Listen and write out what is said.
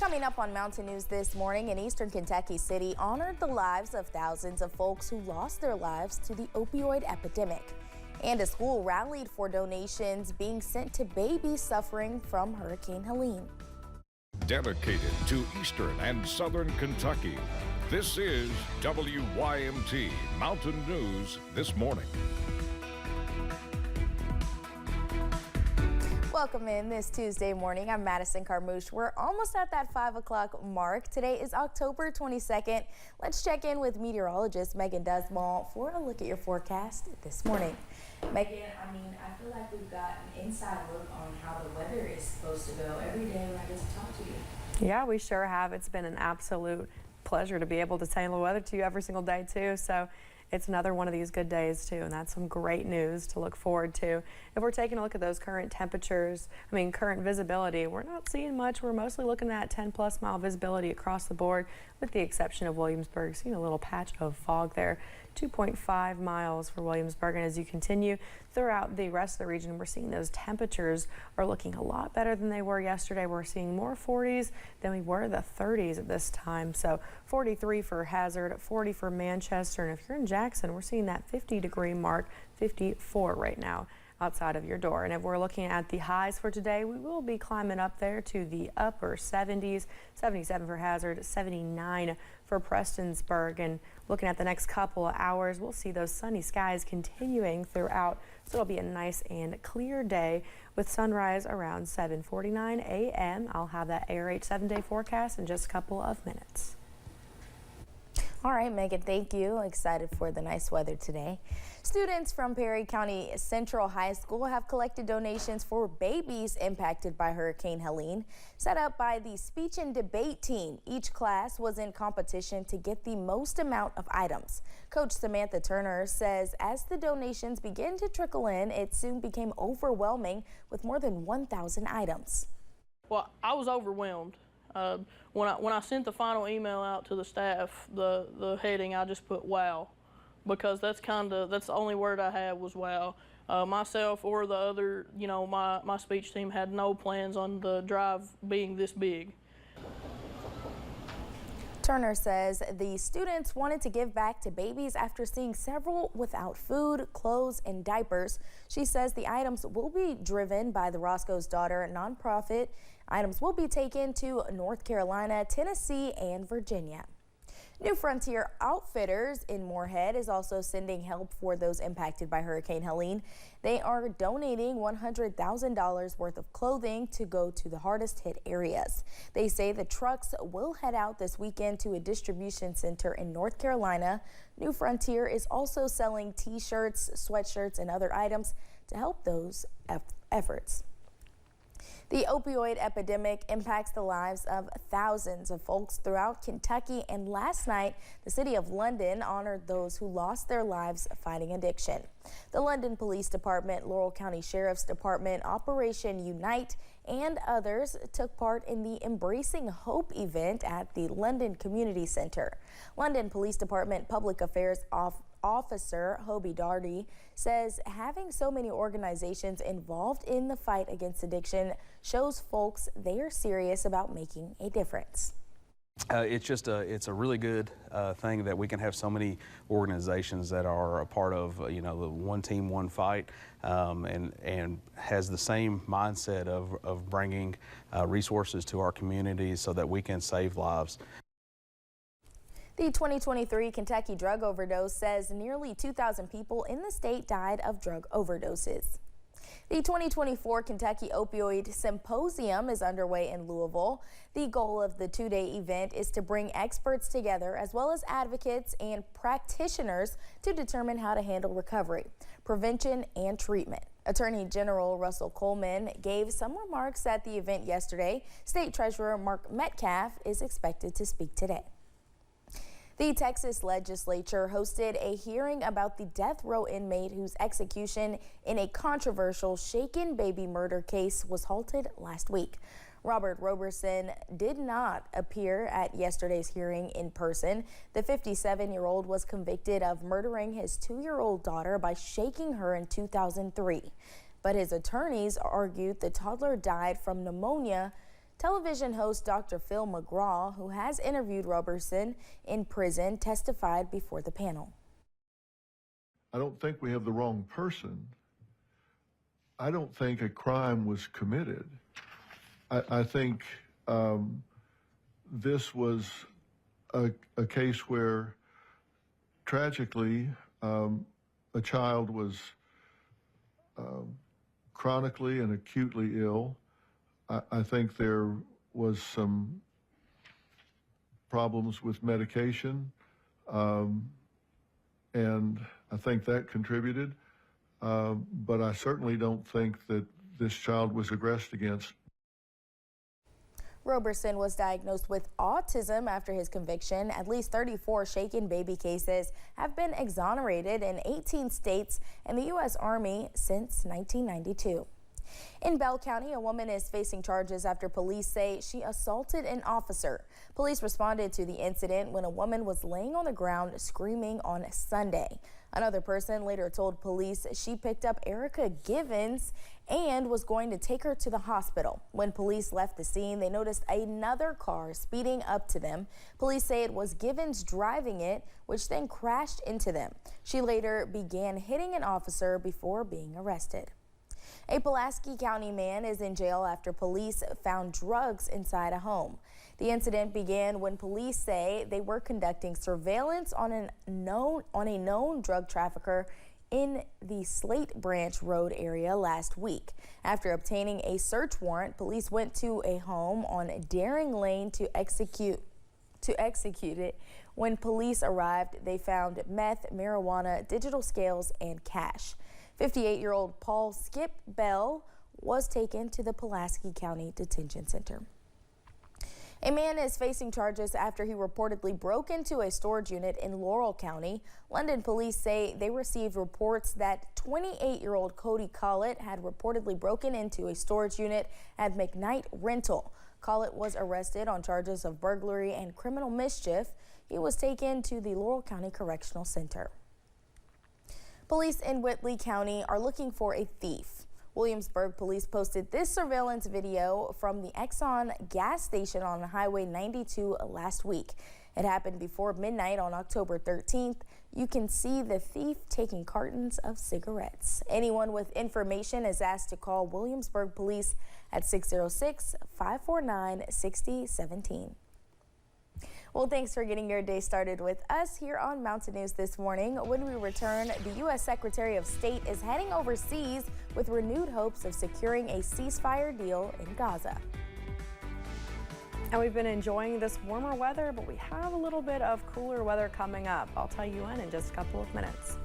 Coming up on Mountain News this morning, an eastern Kentucky city honored the lives of thousands of folks who lost their lives to the opioid epidemic. And a school rallied for donations being sent to babies suffering from Hurricane Helene. Dedicated to eastern and southern Kentucky, this is WYMT Mountain News this morning. Welcome in this Tuesday morning. I'm Madison Carmouche. We're almost at that 5 o'clock mark. Today is October 22nd. Let's check in with meteorologist Megan Desmall for a look at your forecast this morning. Megan, I feel like we've got an inside look on how the weather is supposed to go every day when I get to talk to you. Yeah, we sure have. It's been an absolute pleasure to be able to tell the weather to you every single day too. So it's another one of these good days too, and that's some great news to look forward to. If we're taking a look at those current temperatures, current visibility, we're not seeing much. We're mostly looking at 10+ mile visibility across the board, with the exception of Williamsburg. Seeing a little patch of fog there. 2.5 miles for Williamsburg, and as you continue throughout the rest of the region, we're seeing those temperatures are looking a lot better than they were yesterday. We're seeing more 40s than we were the 30s at this time. So 43 for Hazard, 40 for Manchester, and if you're in Jackson, we're seeing that 50-degree mark, 54 right now outside of your door. And if we're looking at the highs for today, we will be climbing up there to the upper 70s, 77 for Hazard, 79 for Prestonsburg. And looking at the next couple of hours, we'll see those sunny skies continuing throughout. So it'll be a nice and clear day with sunrise around 7:49 a.m. I'll have that ARH 7-day forecast in just a couple of minutes. All right, Megan, thank you. Excited for the nice weather today. Students from Perry County Central High School have collected donations for babies impacted by Hurricane Helene, set up by the speech and debate team. Each class was in competition to get the most amount of items. Coach Samantha Turner says as the donations begin to trickle in, it soon became overwhelming with more than 1,000 items. Well, I was overwhelmed. When I sent the final email out to the staff, the heading, I just put wow, because that's the only word I had was wow. Myself or the other, my speech team had no plans on the drive being this big. Turner says the students wanted to give back to babies after seeing several without food, clothes, and diapers. She says the items will be driven by the Roscoe's Daughter nonprofit. Items will be taken to North Carolina, Tennessee, and Virginia. New Frontier Outfitters in Moorhead is also sending help for those impacted by Hurricane Helene. They are donating $100,000 worth of clothing to go to the hardest hit areas. They say the trucks will head out this weekend to a distribution center in North Carolina. New Frontier is also selling t-shirts, sweatshirts, and other items to help those efforts. The opioid epidemic impacts the lives of thousands of folks throughout Kentucky, and last night, the city of London honored those who lost their lives fighting addiction. The London Police Department, Laurel County Sheriff's Department, Operation Unite, and others took part in the Embracing Hope event at the London Community Center. London Police Department Public Affairs Officer Hobie Darty says having so many organizations involved in the fight against addiction shows folks they are serious about making a difference. It's a really good thing that we can have so many organizations that are a part of the one team, one fight, and has the same mindset of bringing resources to our communities so that we can save lives. The 2023 Kentucky Drug Overdose says nearly 2,000 people in the state died of drug overdoses. The 2024 Kentucky Opioid Symposium is underway in Louisville. The goal of the two-day event is to bring experts together as well as advocates and practitioners to determine how to handle recovery, prevention, and treatment. Attorney General Russell Coleman gave some remarks at the event yesterday. State Treasurer Mark Metcalf is expected to speak today. The Texas legislature hosted a hearing about the death row inmate whose execution in a controversial shaken baby murder case was halted last week. Robert Roberson did not appear at yesterday's hearing in person. The 57-year-old was convicted of murdering his 2-year-old daughter by shaking her in 2003. But his attorneys argued the toddler died from pneumonia Television host Dr. Phil McGraw, who has interviewed Roberson in prison, testified before the panel. I don't think we have the wrong person. I don't think a crime was committed. I think this was a case where, tragically, a child was chronically and acutely ill. I think there was some problems with medication, and I think that contributed. But I certainly don't think that this child was aggressed against. Roberson was diagnosed with autism after his conviction. At least 34 shaken baby cases have been exonerated in 18 states and the U.S. Army since 1992. In Bell County, a woman is facing charges after police say she assaulted an officer. Police responded to the incident when a woman was laying on the ground screaming on Sunday. Another person later told police she picked up Erica Givens and was going to take her to the hospital. When police left the scene, they noticed another car speeding up to them. Police say it was Givens driving it, which then crashed into them. She later began hitting an officer before being arrested. A Pulaski County man is in jail after police found drugs inside a home. The incident began when police say they were conducting surveillance on a known drug trafficker in the Slate Branch Road area last week. After obtaining a search warrant, police went to a home on Daring Lane to execute it. When police arrived, they found meth, marijuana, digital scales, and cash. 58-year-old Paul Skip Bell was taken to the Pulaski County Detention Center. A man is facing charges after he reportedly broke into a storage unit in Laurel County. London police say they received reports that 28-year-old Cody Collett had reportedly broken into a storage unit at McKnight Rental. Collett was arrested on charges of burglary and criminal mischief. He was taken to the Laurel County Correctional Center. Police in Whitley County are looking for a thief. Williamsburg police posted this surveillance video from the Exxon gas station on Highway 92 last week. It happened before midnight on October 13th. You can see the thief taking cartons of cigarettes. Anyone with information is asked to call Williamsburg police at 606-549-6017. Well, thanks for getting your day started with us here on Mountain News this morning. When we return, the U.S. Secretary of State is heading overseas with renewed hopes of securing a ceasefire deal in Gaza. And we've been enjoying this warmer weather, but we have a little bit of cooler weather coming up. I'll tell you when in just a couple of minutes.